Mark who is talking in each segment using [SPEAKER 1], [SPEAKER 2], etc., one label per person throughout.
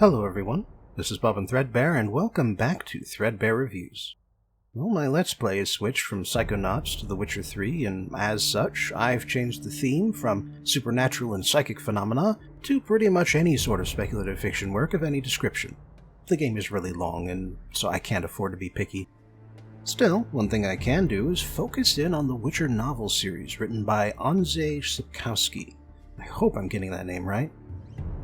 [SPEAKER 1] Hello everyone, this is Bob and Threadbare, and welcome back to Threadbare Reviews. Well, my Let's Play is switched from Psychonauts to The Witcher 3, and as such, I've changed the theme from supernatural and psychic phenomena to pretty much any sort of speculative fiction work of any description. The game is really long, and so I can't afford to be picky. Still, one thing I can do is focus in on the Witcher novel series written by Andrzej Sapkowski. I hope I'm getting that name right.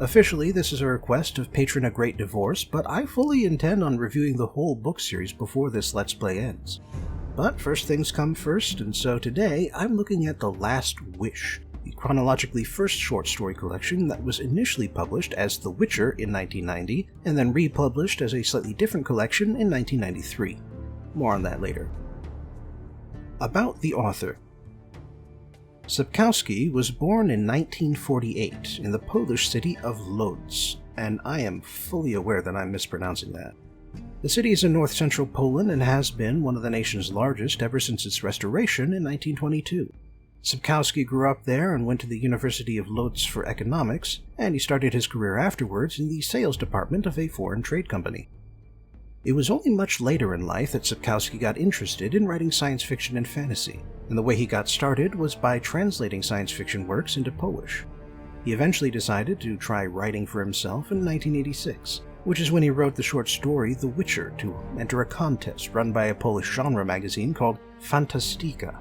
[SPEAKER 1] Officially, this is a request of Patron A Great Divorce, but I fully intend on reviewing the whole book series before this Let's Play ends. But first things come first, and so today I'm looking at The Last Wish, the chronologically first short story collection that was initially published as The Witcher in 1990, and then republished as a slightly different collection in 1993. More on that later. About the author. Sapkowski was born in 1948 in the Polish city of Lodz, and I am fully aware that I'm mispronouncing that. The city is in north-central Poland and has been one of the nation's largest ever since its restoration in 1922. Sapkowski grew up there and went to the University of Lodz for economics, and he started his career afterwards in the sales department of a foreign trade company. It was only much later in life that Sapkowski got interested in writing science fiction and fantasy, and the way he got started was by translating science fiction works into Polish. He eventually decided to try writing for himself in 1986, which is when he wrote the short story The Witcher to enter a contest run by a Polish genre magazine called Fantastica.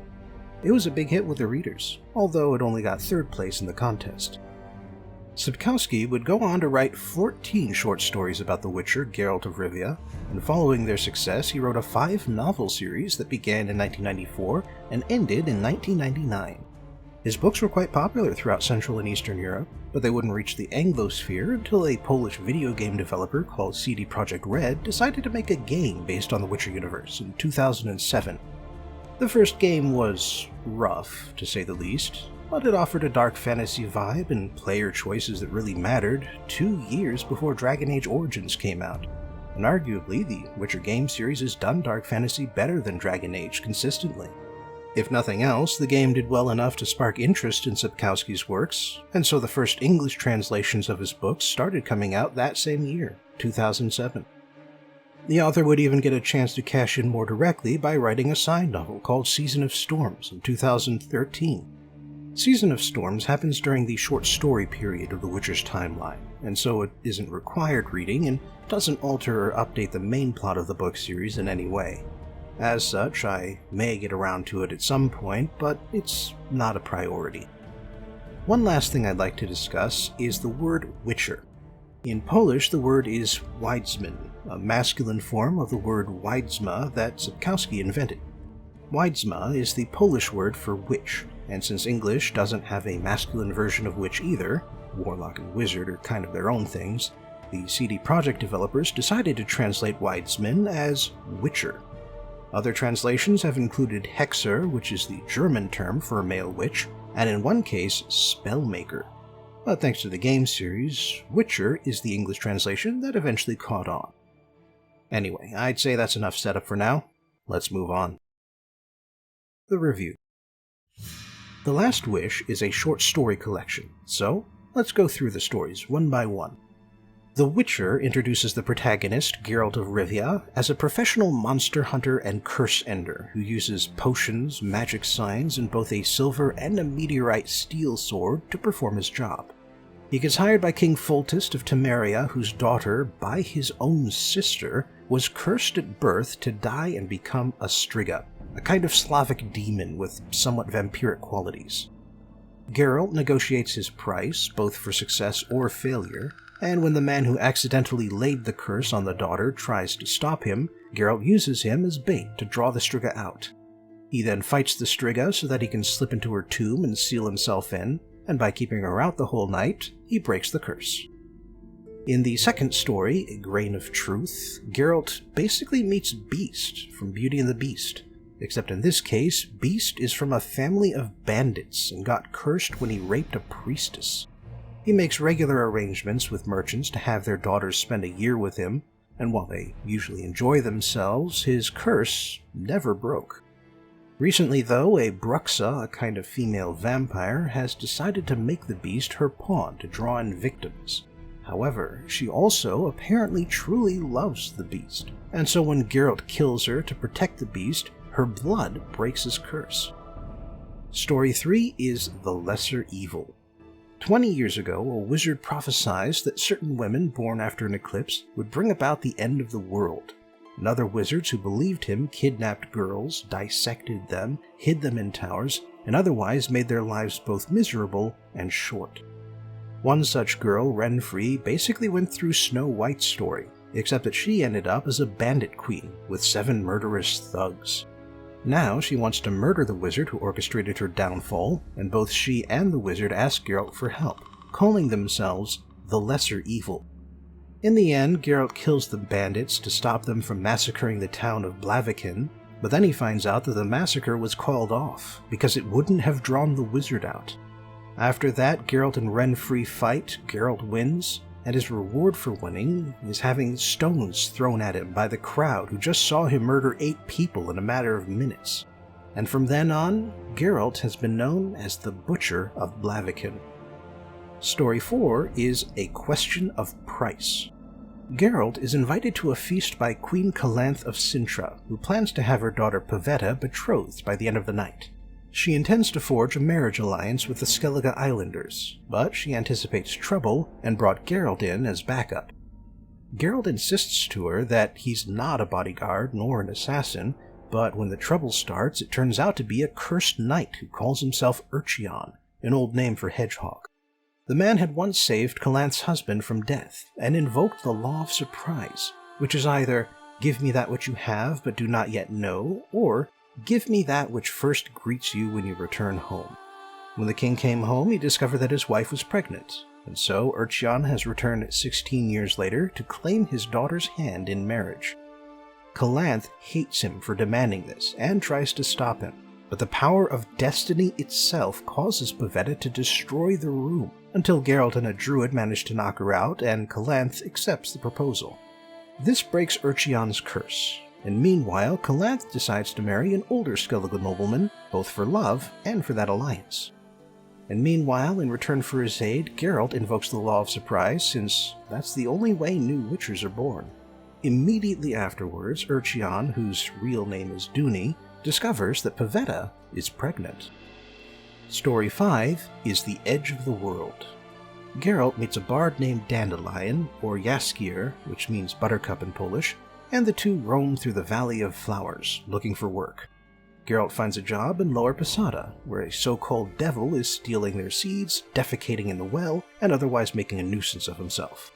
[SPEAKER 1] It was a big hit with the readers, although it only got third place in the contest. Sapkowski would go on to write 14 short stories about the Witcher, Geralt of Rivia, and following their success he wrote a 5-novel series that began in 1994 and ended in 1999. His books were quite popular throughout Central and Eastern Europe, but they wouldn't reach the Anglosphere until a Polish video game developer called CD Projekt Red decided to make a game based on the Witcher universe in 2007. The first game was rough, to say the least, but it offered a dark fantasy vibe and player choices that really mattered 2 years before Dragon Age Origins came out. And arguably, the Witcher game series has done dark fantasy better than Dragon Age consistently. If nothing else, the game did well enough to spark interest in Sapkowski's works, and so the first English translations of his books started coming out that same year, 2007. The author would even get a chance to cash in more directly by writing a side novel called Season of Storms in 2013. Season of Storms happens during the short story period of The Witcher's timeline, and so it isn't required reading and doesn't alter or update the main plot of the book series in any way. As such, I may get around to it at some point, but it's not a priority. One last thing I'd like to discuss is the word Witcher. In Polish, the word is Wiedźmin, a masculine form of the word Wiedźma that Sapkowski invented. Wiedźma is the Polish word for witch, and since English doesn't have a masculine version of witch either, warlock and wizard are kind of their own things, the CD Projekt developers decided to translate Wiedźmin as Witcher. Other translations have included Hexer, which is the German term for a male witch, and in one case, Spellmaker. But thanks to the game series, Witcher is the English translation that eventually caught on. Anyway, I'd say that's enough setup for now. Let's move on. The review. The Last Wish is a short story collection, so let's go through the stories one by one. The Witcher introduces the protagonist, Geralt of Rivia, as a professional monster hunter and curse ender who uses potions, magic signs, and both a silver and a meteorite steel sword to perform his job. He gets hired by King Foltest of Temeria, whose daughter, by his own sister, was cursed at birth to die and become a Striga, a kind of Slavic demon with somewhat vampiric qualities. Geralt negotiates his price, both for success or failure, and when the man who accidentally laid the curse on the daughter tries to stop him, Geralt uses him as bait to draw the Striga out. He then fights the Striga so that he can slip into her tomb and seal himself in, and by keeping her out the whole night, he breaks the curse. In the second story, A Grain of Truth, Geralt basically meets Beast from Beauty and the Beast, except in this case, Beast is from a family of bandits and got cursed when he raped a priestess. He makes regular arrangements with merchants to have their daughters spend a year with him, and while they usually enjoy themselves, his curse never broke. Recently, though, a Bruxa, a kind of female vampire, has decided to make the beast her pawn to draw in victims. However, she also apparently truly loves the beast, and so when Geralt kills her to protect the beast, her blood breaks his curse. Story 3 is The Lesser Evil. 20 years ago, a wizard prophesied that certain women born after an eclipse would bring about the end of the world. And other wizards who believed him kidnapped girls, dissected them, hid them in towers, and otherwise made their lives both miserable and short. One such girl, Renfrey, basically went through Snow White's story, except that she ended up as a bandit queen with 7 murderous thugs. Now she wants to murder the wizard who orchestrated her downfall, and both she and the wizard ask Geralt for help, calling themselves the Lesser Evil. In the end, Geralt kills the bandits to stop them from massacring the town of Blaviken, but then he finds out that the massacre was called off because it wouldn't have drawn the wizard out. After that, Geralt and Renfrey fight, Geralt wins, and his reward for winning is having stones thrown at him by the crowd who just saw him murder 8 people in a matter of minutes. And from then on, Geralt has been known as the Butcher of Blaviken. Story 4 is A Question of Price. Geralt is invited to a feast by Queen Calanthe of Cintra, who plans to have her daughter Pavetta betrothed by the end of the night. She intends to forge a marriage alliance with the Skellige Islanders, but she anticipates trouble and brought Geralt in as backup. Geralt insists to her that he's not a bodyguard nor an assassin, but when the trouble starts, it turns out to be a cursed knight who calls himself Urchion, an old name for hedgehog. The man had once saved Calanthe's husband from death and invoked the Law of Surprise, which is either give me that which you have but do not yet know, or give me that which first greets you when you return home. When the king came home, he discovered that his wife was pregnant, and so Urchion has returned 16 years later to claim his daughter's hand in marriage. Calanthe hates him for demanding this and tries to stop him, but the power of destiny itself causes Pavetta to destroy the room until Geralt and a druid manage to knock her out and Calanthe accepts the proposal. This breaks Urchion's curse, and meanwhile Calanthe decides to marry an older Skellige nobleman, both for love and for that alliance. And meanwhile, in return for his aid, Geralt invokes the Law of Surprise, since that's the only way new witchers are born. Immediately afterwards, Urchion, whose real name is Duny, discovers that Pavetta is pregnant. Story 5 is The Edge of the World. Geralt meets a bard named Dandelion, or Jaskier, which means buttercup in Polish, and the two roam through the Valley of Flowers, looking for work. Geralt finds a job in Lower Posada, where a so-called devil is stealing their seeds, defecating in the well, and otherwise making a nuisance of himself.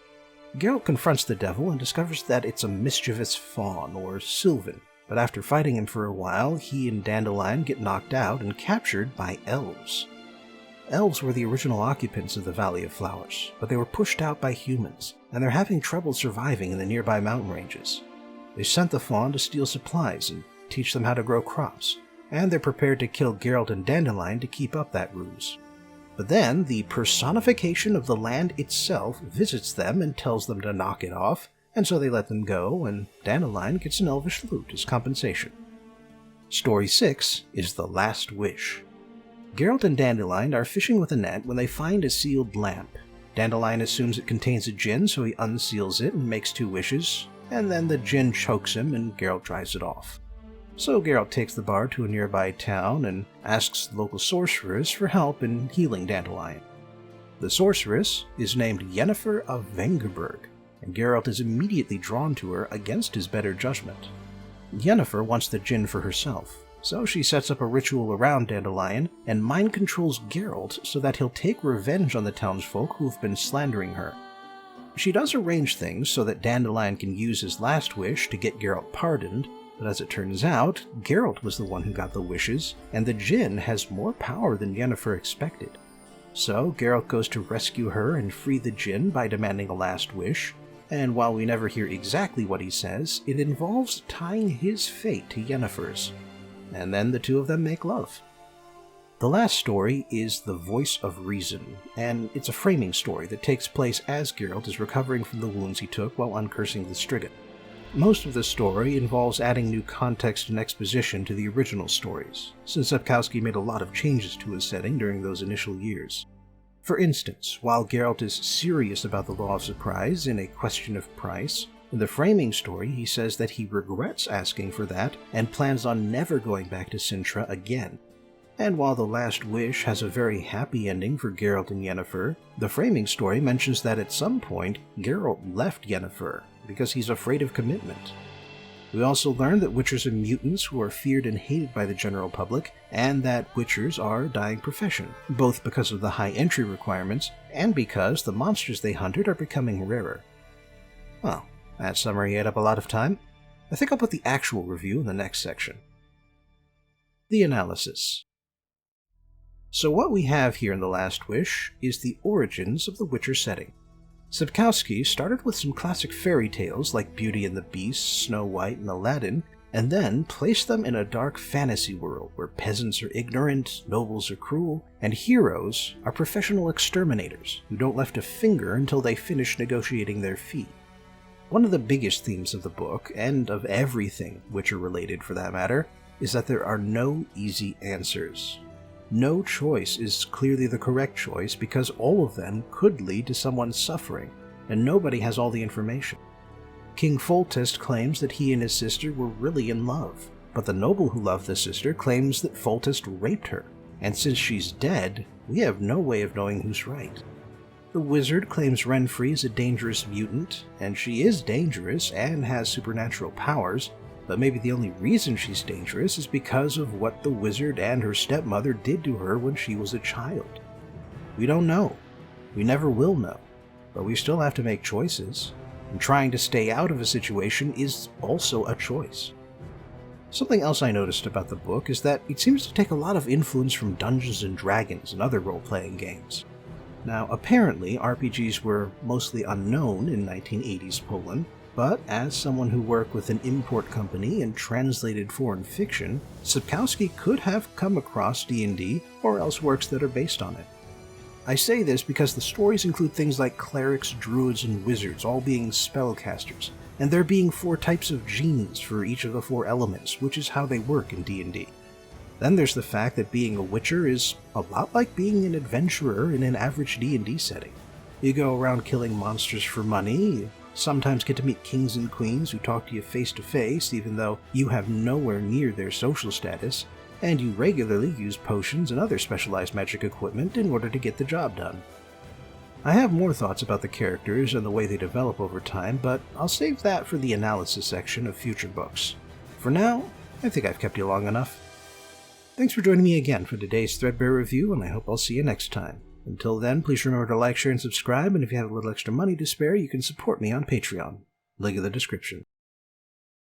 [SPEAKER 1] Geralt confronts the devil and discovers that it's a mischievous faun, or sylvan, but after fighting him for a while, he and Dandelion get knocked out and captured by elves. Elves were the original occupants of the Valley of Flowers, but they were pushed out by humans, and they're having trouble surviving in the nearby mountain ranges. They sent the faun to steal supplies and teach them how to grow crops, and they're prepared to kill Geralt and Dandelion to keep up that ruse. But then, the personification of the land itself visits them and tells them to knock it off, and so they let them go, and Dandelion gets an elvish lute as compensation. Story 6 is The Last Wish. Geralt and Dandelion are fishing with a net when they find a sealed lamp. Dandelion assumes it contains a djinn, so he unseals it and makes 2 wishes, and then the djinn chokes him and Geralt drives it off. So Geralt takes the bard to a nearby town and asks the local sorceress for help in healing Dandelion. The sorceress is named Yennefer of Vengerberg, and Geralt is immediately drawn to her against his better judgment. Yennefer wants the djinn for herself, so she sets up a ritual around Dandelion and mind controls Geralt so that he'll take revenge on the townsfolk who've been slandering her. She does arrange things so that Dandelion can use his last wish to get Geralt pardoned, but as it turns out, Geralt was the one who got the wishes, and the djinn has more power than Yennefer expected. So Geralt goes to rescue her and free the djinn by demanding a last wish, and while we never hear exactly what he says, it involves tying his fate to Yennefer's. And then the two of them make love. The last story is The Voice of Reason, and it's a framing story that takes place as Geralt is recovering from the wounds he took while uncursing the Strigan. Most of the story involves adding new context and exposition to the original stories, since Sapkowski made a lot of changes to his setting during those initial years. For instance, while Geralt is serious about the law of surprise in A Question of Price, in the framing story he says that he regrets asking for that and plans on never going back to Sintra again. And while The Last Wish has a very happy ending for Geralt and Yennefer, the framing story mentions that at some point Geralt left Yennefer because he's afraid of commitment. We also learn that Witchers are mutants who are feared and hated by the general public, and that Witchers are a dying profession, both because of the high entry requirements and because the monsters they hunted are becoming rarer. Well, that summary ate up a lot of time. I think I'll put the actual review in the next section. The analysis. So what we have here in The Last Wish is the origins of the Witcher setting. Sapkowski started with some classic fairy tales like Beauty and the Beast, Snow White, and Aladdin, and then placed them in a dark fantasy world where peasants are ignorant, nobles are cruel, and heroes are professional exterminators who don't lift a finger until they finish negotiating their fee. One of the biggest themes of the book, and of everything Witcher-related for that matter, is that there are no easy answers. No choice is clearly the correct choice because all of them could lead to someone's suffering, and nobody has all the information. King Foltest claims that he and his sister were really in love, but the noble who loved the sister claims that Foltest raped her, and since she's dead, we have no way of knowing who's right. The wizard claims Renfri is a dangerous mutant, and she is dangerous and has supernatural powers, but maybe the only reason she's dangerous is because of what the wizard and her stepmother did to her when she was a child. We don't know. We never will know. But we still have to make choices, and trying to stay out of a situation is also a choice. Something else I noticed about the book is that it seems to take a lot of influence from Dungeons & Dragons and other role-playing games. Now, apparently, RPGs were mostly unknown in 1980s Poland, but as someone who worked with an import company and translated foreign fiction, Sapkowski could have come across D&D or else works that are based on it. I say this because the stories include things like clerics, druids, and wizards all being spellcasters, and there being 4 types of genies for each of the 4 elements, which is how they work in D&D. Then there's the fact that being a witcher is a lot like being an adventurer in an average D&D setting. You go around killing monsters for money, sometimes get to meet kings and queens who talk to you face to face even though you have nowhere near their social status, and you regularly use potions and other specialized magic equipment in order to get the job done. I have more thoughts about the characters and the way they develop over time, but I'll save that for the analysis section of future books. For now, I think I've kept you long enough. Thanks for joining me again for today's Threadbare review, and I hope I'll see you next time. Until then, please remember to like, share, and subscribe, and if you have a little extra money to spare, you can support me on Patreon. Link in the description.